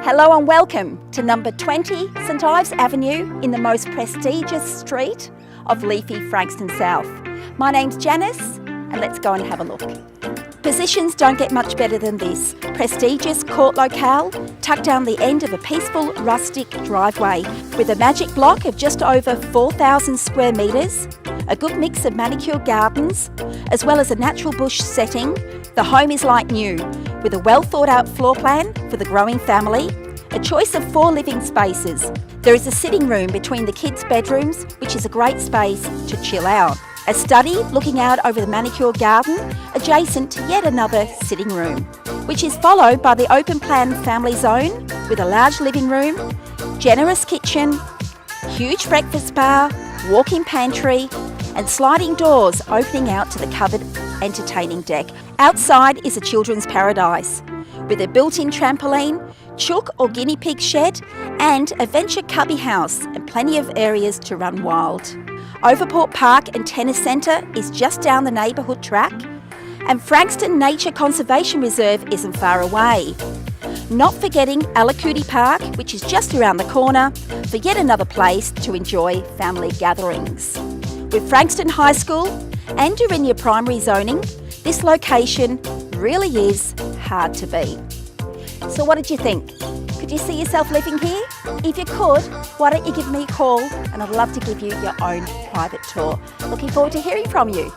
Hello and welcome to number 20 St Ives Avenue in the most prestigious street of leafy Frankston South. My name's Janice and let's go and have a look. Positions don't get much better than this. Prestigious court locale tucked down the end of a peaceful rustic driveway with a magic block of just over 4,000 square metres, a good mix of manicured gardens, as well as a natural bush setting. The home is like new, with a well thought out floor plan for the growing family, a choice of 4 living spaces. There is a sitting room between the kids' bedrooms, which is a great space to chill out. A study looking out over the manicured garden, adjacent to yet another sitting room, which is followed by the open plan family zone with a large living room, generous kitchen, huge breakfast bar, walk-in pantry, and sliding doors opening out to the covered entertaining deck. Outside is a children's paradise with a built-in trampoline, chook or guinea pig shed, and a venture cubby house and plenty of areas to run wild. Overport Park and Tennis Centre is just down the neighbourhood track, and Frankston Nature Conservation Reserve isn't far away. Not forgetting Alacuti Park, which is just around the corner, for yet another place to enjoy family gatherings. With Frankston High School and Durinya Primary zoning, this location really is hard to beat. So what did you think? Could you see yourself living here? If you could, why don't you give me a call and I'd love to give you your own private tour. Looking forward to hearing from you.